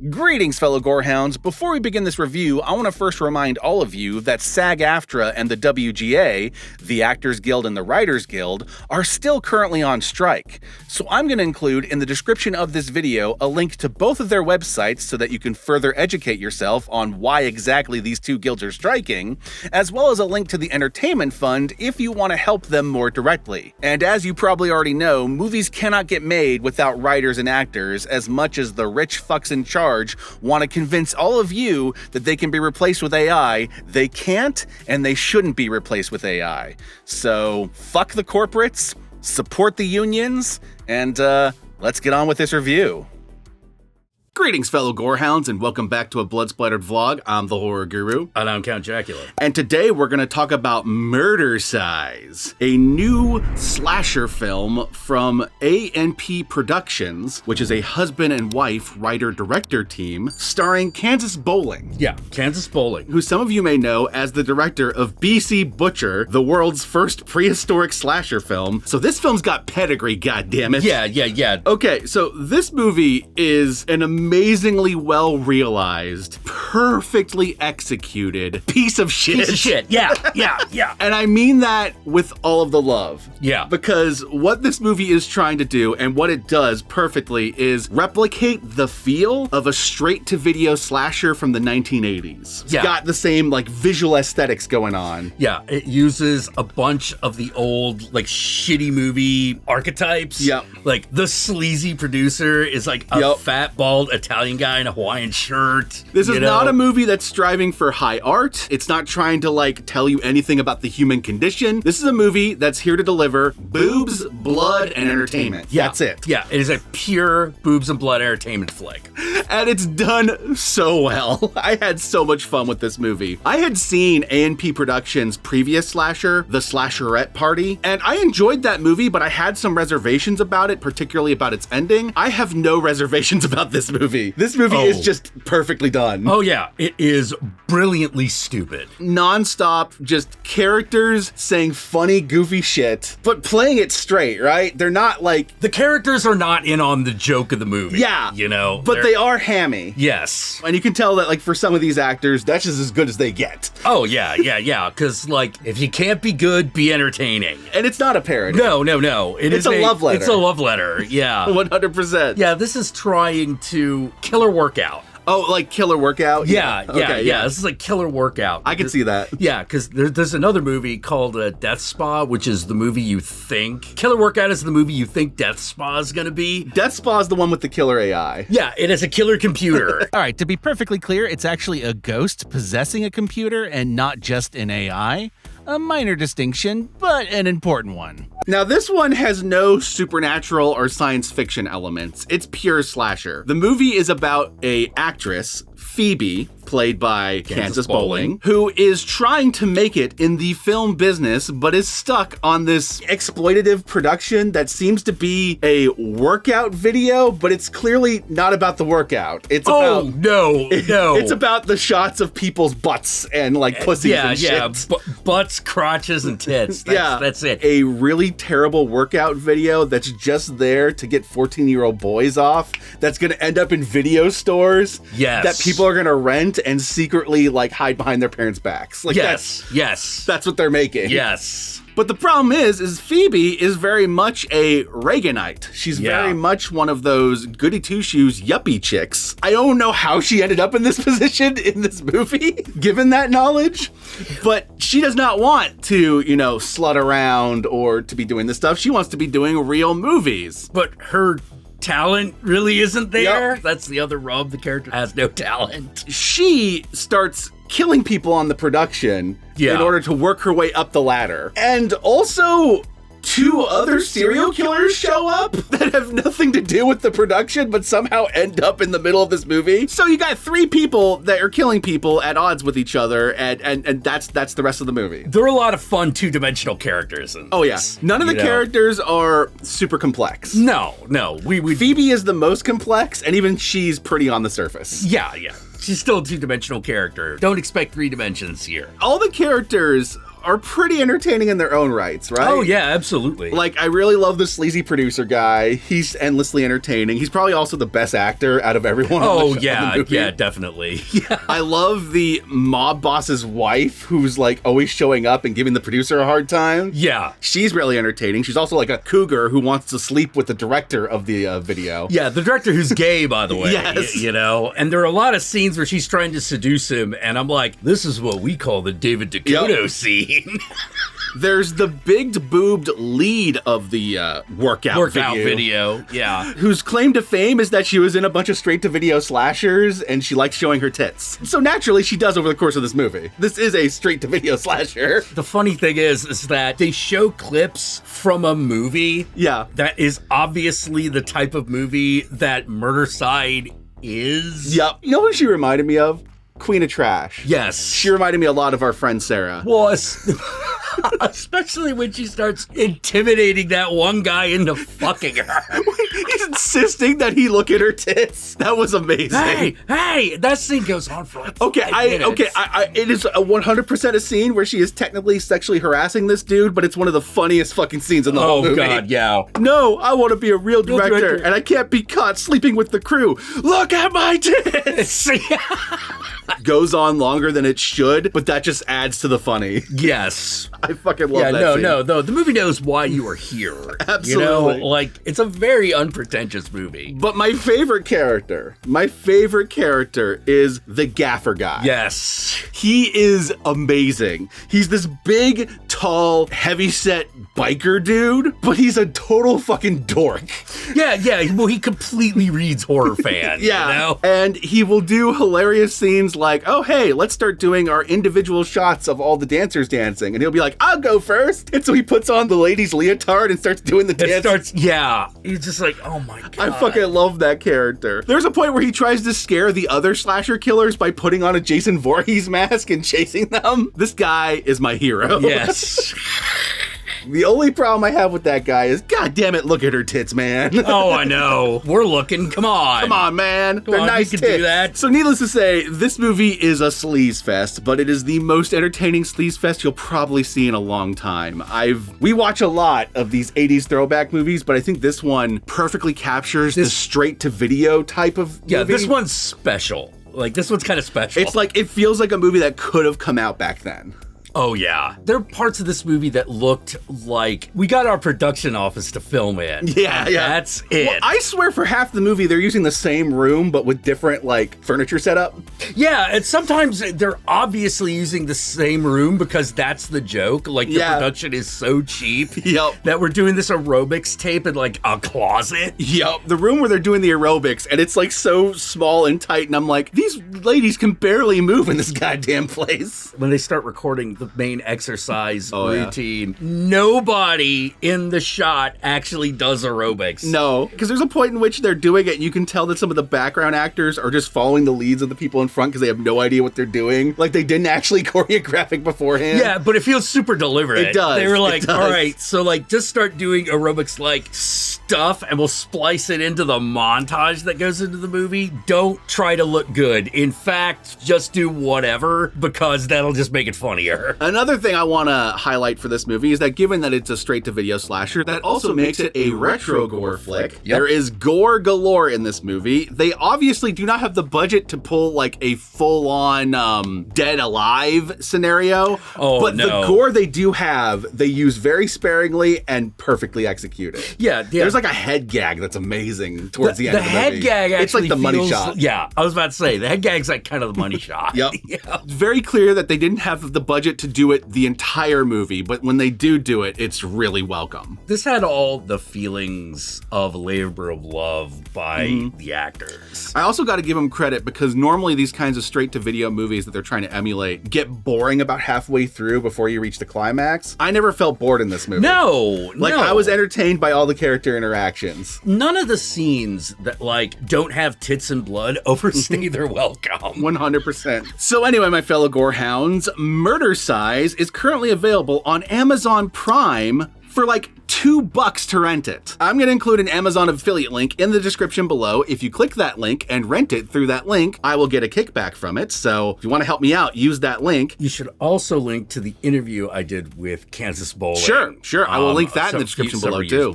Greetings, fellow Gorehounds. Before we begin this review, I want to first remind all of you that SAG-AFTRA and the WGA, the Actors Guild and the Writers Guild, are still currently on strike. So I'm going to include in the description of this video a link to both of their websites so that you can further educate yourself on why exactly these two guilds are striking, as well as a link to the Entertainment Fund if you want to help them more directly. And as you probably already know, movies cannot get made without writers and actors, as much as the rich fucks in charge want to convince all of you that they can be replaced with AI. They can't, and they shouldn't be replaced with AI. So fuck the corporates, support the unions, and let's get on with this review. Greetings, fellow Gorehounds, and welcome back to a Blood Splattered vlog. I'm the Horror Guru. And I'm Count Jackula. And today we're going to talk about Murdercise, a new slasher film from A&P Productions, which is a husband and wife writer-director team starring Kansas Bowling. Yeah, Kansas Bowling. Who some of you may know as the director of BC Butcher, the world's first prehistoric slasher film. So this film's got pedigree, goddammit. Yeah. Okay, so this movie is an amazingly well realized, perfectly executed piece of shit. Piece of shit. Yeah. And I mean that with all of the love. Yeah. Because what this movie is trying to do, and what it does perfectly, is replicate the feel of a straight-to-video slasher from the 1980s. It's got the same, like, visual aesthetics going on. Yeah, it uses a bunch of the old, like, shitty movie archetypes. Yep. Like, the sleazy producer is, like, a fat, bald Italian guy in a Hawaiian shirt. This is not a movie that's striving for high art. It's not trying to, like, tell you anything about the human condition. This is a movie that's here to deliver boobs, blood, and entertainment. Yeah. That's it. Yeah, it is a pure boobs and blood entertainment flick. And it's done so well. I had so much fun with this movie. I had seen A&P Productions' previous slasher, The Slasherette Party, and I enjoyed that movie, but I had some reservations about it, particularly about its ending. I have no reservations about this movie. This movie is just perfectly done. Oh yeah, it is brilliantly stupid. Non-stop, just characters saying funny, goofy shit, but playing it straight, right? They're not like... The characters are not in on the joke of the movie. Yeah. You know? But they are hammy. Yes. And you can tell that, like, for some of these actors, that's just as good as they get. Oh, yeah. Because, like, if you can't be good, be entertaining. And it's not a parody. No. It's a love letter. It's a love letter, yeah. 100%. Yeah, this is trying to Killer Workout. Oh, like Killer Workout? Yeah. This is like Killer Workout. I can see that. Yeah, because there's another movie called Death Spa, which is the movie you think. Killer Workout is the movie you think Death Spa is going to be. Death Spa is the one with the killer AI. Yeah, it is a killer computer. All right, to be perfectly clear, it's actually a ghost possessing a computer and not just an AI. A minor distinction, but an important one. Now, this one has no supernatural or science fiction elements. It's pure slasher. The movie is about an actress, Phoebe, played by Kansas Bowling, who is trying to make it in the film business, but is stuck on this exploitative production that seems to be a workout video, but it's clearly not about the workout. It's about... no. It's about the shots of people's butts and, like, pussies and shit. Yeah, butts, crotches, and tits. That's it. A really terrible workout video that's just there to get 14-year-old boys off, that's gonna end up in video stores that people are gonna rent and secretly, like, hide behind their parents' backs. Like, yes. That's what they're making. Yes. But the problem is Phoebe is very much a Reaganite. She's very much one of those goody two-shoes yuppie chicks. I don't know how she ended up in this position in this movie, given that knowledge, but she does not want to, you know, slut around or to be doing this stuff. She wants to be doing real movies. But her talent really isn't there. Yep. That's the other rub. The character has no talent. She starts killing people on the production in order to work her way up the ladder. And also, two other serial killers show up that have nothing to do with the production, but somehow end up in the middle of this movie. So you got three people that are killing people at odds with each other, and that's the rest of the movie. There are a lot of fun two-dimensional characters in this, None of the characters are super complex. No. Phoebe is the most complex, and even she's pretty on the surface. Yeah. She's still a two-dimensional character. Don't expect 3 dimensions here. All the characters are pretty entertaining in their own rights, right? Oh, yeah, absolutely. Like, I really love the sleazy producer guy. He's endlessly entertaining. He's probably also the best actor out of everyone on the movie. Yeah, definitely. Yeah. I love the mob boss's wife who's like always showing up and giving the producer a hard time. Yeah. She's really entertaining. She's also like a cougar who wants to sleep with the director of the video. Yeah, the director who's gay, by the way. Yes. You know, and there are a lot of scenes where she's trying to seduce him, and I'm like, this is what we call the David Duchovny scene. There's the big-boobed lead of the workout video. Yeah. Whose claim to fame is that she was in a bunch of straight-to-video slashers and she likes showing her tits. So naturally, she does over the course of this movie. This is a straight-to-video slasher. The funny thing is that they show clips from a movie that is obviously the type of movie that Murdercise is. Yep. You know who she reminded me of? Queen of Trash. Yes. She reminded me a lot of our friend Sarah. Well, especially when she starts intimidating that one guy into fucking her. He's insisting that he look at her tits. That was amazing. Hey, that scene goes on for like 5 minutes. It is a 100% a scene where she is technically sexually harassing this dude, but it's one of the funniest fucking scenes in the whole movie. Oh God, yeah. No, I want to be a real director, and I can't be caught sleeping with the crew. Look at my tits. Goes on longer than it should, but that just adds to the funny. Yes. I fucking love that scene. No. The movie knows why you are here. Absolutely. You know, like, it's a very unpretentious movie. But my favorite character is the gaffer guy. Yes. He is amazing. He's this big, tall, heavyset biker dude, but he's a total fucking dork. Yeah. Well, he completely reads horror fan. Yeah. You know? And he will do hilarious scenes like, oh, hey, let's start doing our individual shots of all the dancers dancing. And he'll be like, I'll go first. And so he puts on the lady's leotard and starts doing the dance. He's just like, oh my God. I fucking love that character. There's a point where he tries to scare the other slasher killers by putting on a Jason Voorhees mask and chasing them. This guy is my hero. Yes. The only problem I have with that guy is, God damn it, look at her tits, man. Oh, I know. We're looking. Come on. Come on, man. They're nice you tits. can do that. So needless to say, this movie is a sleaze fest, but it is the most entertaining sleaze fest you'll probably see in a long time. We watch a lot of these 80s throwback movies, but I think this one perfectly captures the straight-to-video type of movie. Yeah, this one's special. Like, this one's kind of special. It's like, it feels like a movie that could have come out back then. Oh, yeah. There are parts of this movie that looked like we got our production office to film in. Yeah. That's it. Well, I swear for half the movie, they're using the same room, but with different, like, furniture setup. Yeah, and sometimes they're obviously using the same room because that's the joke. Like, the production is so cheap that we're doing this aerobics tape in, like, a closet. Yep. The room where they're doing the aerobics, and it's, like, so small and tight, and I'm like, these ladies can barely move in this goddamn place. When they start recording the main exercise routine, nobody in the shot actually does aerobics. No, because there's a point in which they're doing it and you can tell that some of the background actors are just following the leads of the people in front because they have no idea what they're doing. Like, they didn't actually choreograph it beforehand. Yeah, but it feels super deliberate. It does. They were like, all right, so like just start doing aerobics like stuff and we'll splice it into the montage that goes into the movie. Don't try to look good. In fact, just do whatever because that'll just make it funnier. Another thing I want to highlight for this movie is that given that it's a straight-to-video slasher, that also makes it a retro gore flick. Yep. There is gore galore in this movie. They obviously do not have the budget to pull like a full-on Dead Alive scenario, but the gore they do have, they use very sparingly and perfectly executed. Yeah. There's like a head gag that's amazing towards the end of the movie. The head gag actually it's like the money shot. Yeah, I was about to say, the head gag's like kind of the money shot. Yep. Yeah. It's very clear that they didn't have the budget to do it the entire movie, but when they do it, it's really welcome. This had all the feelings of labor of love by the actors. I also got to give them credit because normally these kinds of straight-to-video movies that they're trying to emulate get boring about halfway through before you reach the climax. I never felt bored in this movie. No. I was entertained by all the character interactions. None of the scenes that like don't have tits and blood overstay their welcome. 100%. So anyway, my fellow gorehounds, Murdercise is currently available on Amazon Prime for like $2 to rent it. I'm going to include an Amazon affiliate link in the description below. If you click that link and rent it through that link, I will get a kickback from it. So if you want to help me out, use that link. You should also link to the interview I did with Kansas Bowling. Sure. I will link that in the description below too.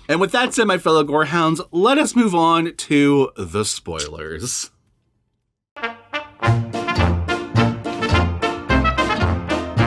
And with that said, my fellow Gorehounds, let us move on to the spoilers.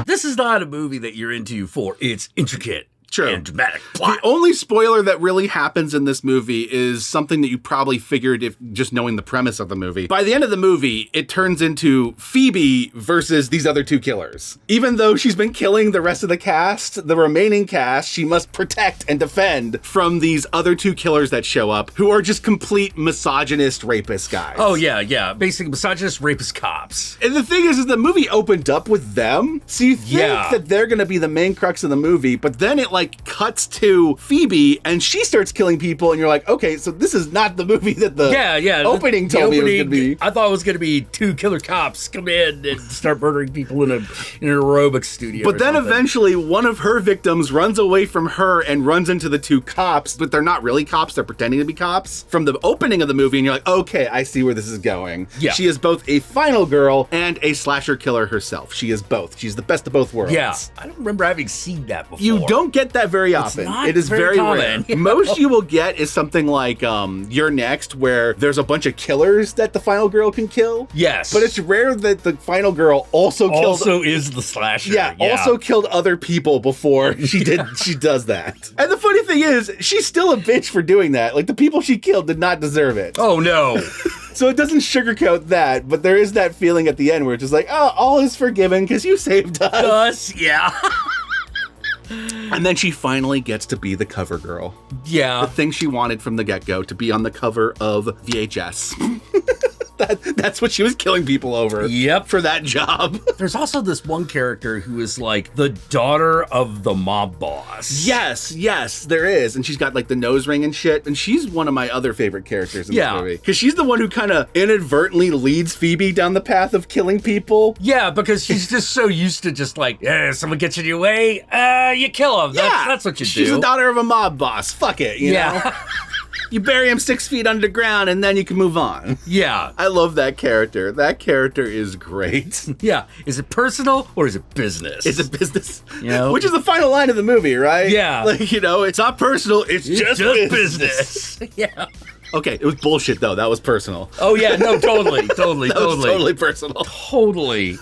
This is not a movie that you're into for its intricate and dramatic plot. The only spoiler that really happens in this movie is something that you probably figured if just knowing the premise of the movie. By the end of the movie, it turns into Phoebe versus these other two killers. Even though she's been killing the rest of the cast, the remaining cast, she must protect and defend from these other two killers that show up, who are just complete misogynist rapist guys. Oh, yeah. Basically, misogynist rapist cops. And the thing is the movie opened up with them, so you think that they're going to be the main crux of the movie, but then it cuts to Phoebe and she starts killing people and you're like, okay, so this is not the movie that the opening told me it was going to be. I thought it was going to be two killer cops come in and start murdering people in an aerobics studio. But then eventually one of her victims runs away from her and runs into the two cops, but they're not really cops, they're pretending to be cops from the opening of the movie, and you're like, okay, I see where this is going. Yeah. She is both a final girl and a slasher killer herself. She is both. She's the best of both worlds. Yeah. I don't remember having seen that before. You don't get that very often. It is very rare. Most you will get is something like You're Next, where there's a bunch of killers that the final girl can kill. Yes. But it's rare that the final girl also is the slasher. Yeah, also killed other people before she does that. And the funny thing is, she's still a bitch for doing that. Like, the people she killed did not deserve it. Oh, no. So it doesn't sugarcoat that, but there is that feeling at the end where it's just like, oh, all is forgiven because you saved us. Yeah. And then she finally gets to be the cover girl. Yeah. The thing she wanted from the get-go, to be on the cover of VHS. That's what she was killing people over. Yep. For that job. There's also this one character who is like the daughter of the mob boss. Yes, there is. And she's got like the nose ring and shit. And she's one of my other favorite characters in this movie. Because she's the one who kind of inadvertently leads Phoebe down the path of killing people. Yeah, because she's just so used to just like, someone gets in your way, you kill them. That's what you do. She's the daughter of a mob boss. Fuck it, you know? You bury him 6 feet underground and then you can move on. Yeah. I love that character. That character is great. Yeah. Is it personal or is it business? It's a business. You know? Which is the final line of the movie, right? Yeah. Like, it's not personal. It's just business. Yeah. Okay, it was bullshit though. That was personal. Oh yeah, no, totally. That was totally personal. Totally.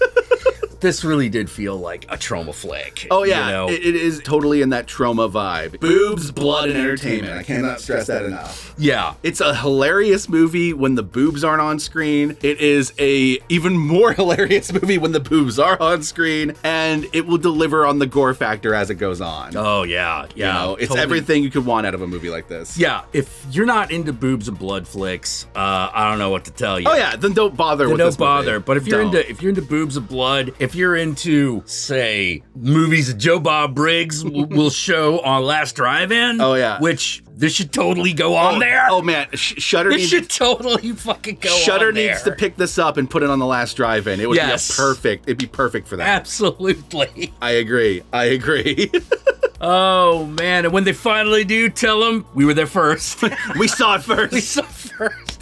This really did feel like a trauma flick. Oh yeah, it is totally in that trauma vibe. Boobs, blood, and entertainment. I cannot stress that enough. Yeah. It's a hilarious movie when the boobs aren't on screen. It is a even more hilarious movie when the boobs are on screen, and it will deliver on the gore factor as it goes on. Oh yeah. It's everything you could want out of a movie like this. Yeah, if you're not into boobs and blood flicks, I don't know what to tell you. Oh yeah, then don't bother with this movie. But if you're into boobs and blood, if you're into, say, movies that Joe Bob Briggs will show on Last Drive-In, which this should totally go on there. Oh man, Shudder should totally fucking go Shudder on there. needs to pick this up and put it on the Last Drive-In. It would be it'd be perfect for that. Absolutely. I agree. Oh man, and when they finally do tell them, we were there first. We saw it first.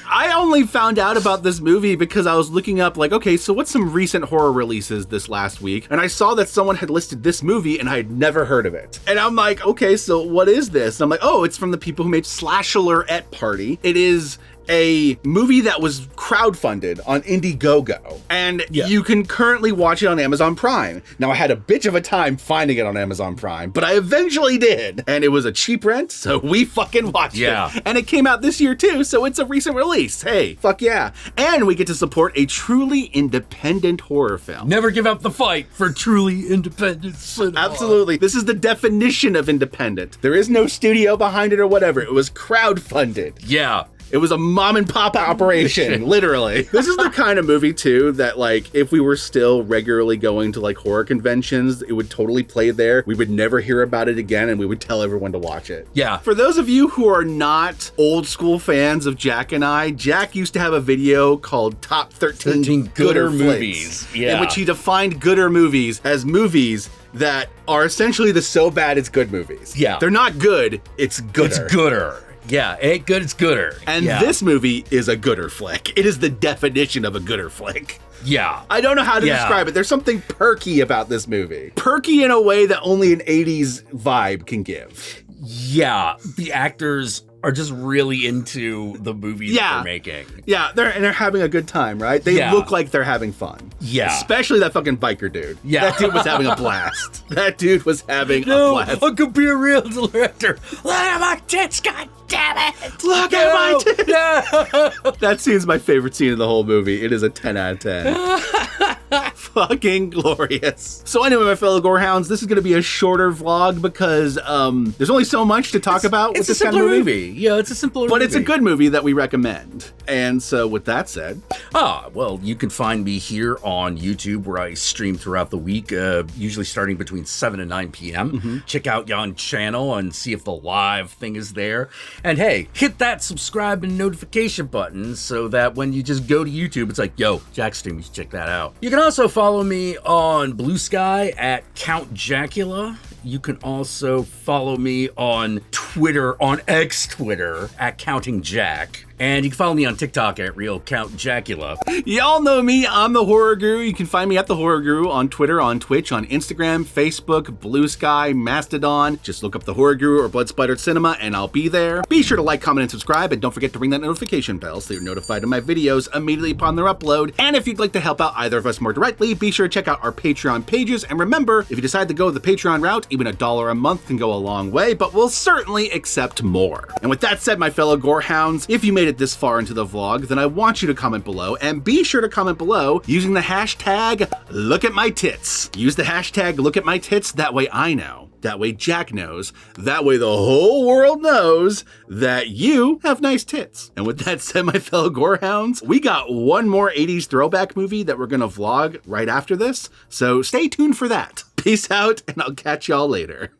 I only found out about this movie because I was looking up like, okay, so what's some recent horror releases this last week? And I saw that someone had listed this movie and I had never heard of it. And I'm like, okay, so what is this? And I'm like, oh, it's from the people who made Slashalorette Party. It is a movie that was crowdfunded on Indiegogo, and you can currently watch it on Amazon Prime. Now, I had a bitch of a time finding it on Amazon Prime, but I eventually did, and it was a cheap rent, so we fucking watched it. And it came out this year too, so it's a recent release. Hey, fuck yeah. And we get to support a truly independent horror film. Never give up the fight for truly independent cinema. Absolutely. This is the definition of independent. There is no studio behind it or whatever. It was crowdfunded. Yeah. It was a mom and pop operation, literally. This is the kind of movie, too, that, like, if we were still regularly going to, like, horror conventions, it would totally play there. We would never hear about it again, and we would tell everyone to watch it. Yeah. For those of you who are not old school fans of Jack and I, Jack used to have a video called Top 13 Gooder Movies. In which he defined gooder movies as movies that are essentially the so bad it's good movies. Yeah. They're not good, it's gooder. It's gooder. Yeah, it ain't good, it's gooder. And this movie is a gooder flick. It is the definition of a gooder flick. Yeah. I don't know how to describe it. There's something perky about this movie. Perky in a way that only an 80s vibe can give. Yeah, the actors are just really into the movie that they're making. Yeah, they're having a good time, right? They look like they're having fun. Yeah. Especially that fucking biker dude. Yeah. That dude was having a blast. That dude was having a blast. I could be a real director. Look at my tits, god damn it! Look at my tits! No. That scene's my favorite scene in the whole movie. It is a 10 out of 10. Fucking glorious. So anyway, my fellow Gorehounds, this is going to be a shorter vlog because there's only so much to talk about with this kind of movie. Yeah, it's a simpler movie. But it's a good movie that we recommend. And so with that said... well, you can find me here on YouTube where I stream throughout the week, usually starting between 7 and 9 p.m. Mm-hmm. Check out yon channel and see if the live thing is there. And hey, hit that subscribe and notification button so that when you just go to YouTube, it's like, yo, Jack stream, you should check that out. You can also follow me on Blue Sky at Count Jackula. You can also follow me on Twitter, on X Twitter, at Counting Jack. And you can follow me on TikTok at Real Count Jackula. Y'all know me, I'm the Horror Guru. You can find me at the Horror Guru on Twitter, on Twitch, on Instagram, Facebook, Blue Sky, Mastodon. Just look up the Horror Guru or Blood Splattered Cinema and I'll be there. Be sure to like, comment, and subscribe, and don't forget to ring that notification bell so you're notified of my videos immediately upon their upload. And if you'd like to help out either of us more directly, be sure to check out our Patreon pages. And remember, if you decide to go the Patreon route, even $1 a month can go a long way, but we'll certainly accept more. And with that said, my fellow Gorehounds, if you made it this far into the vlog, then I want you to comment below, and be sure to comment below using the hashtag #LookAtMyTits. Use the hashtag #LookAtMyTits, that way I know, that way Jack knows, that way the whole world knows that you have nice tits. And with that said, my fellow Gorehounds, we got one more 80s throwback movie that we're gonna vlog right after this, so stay tuned for that. Peace out, and I'll catch y'all later.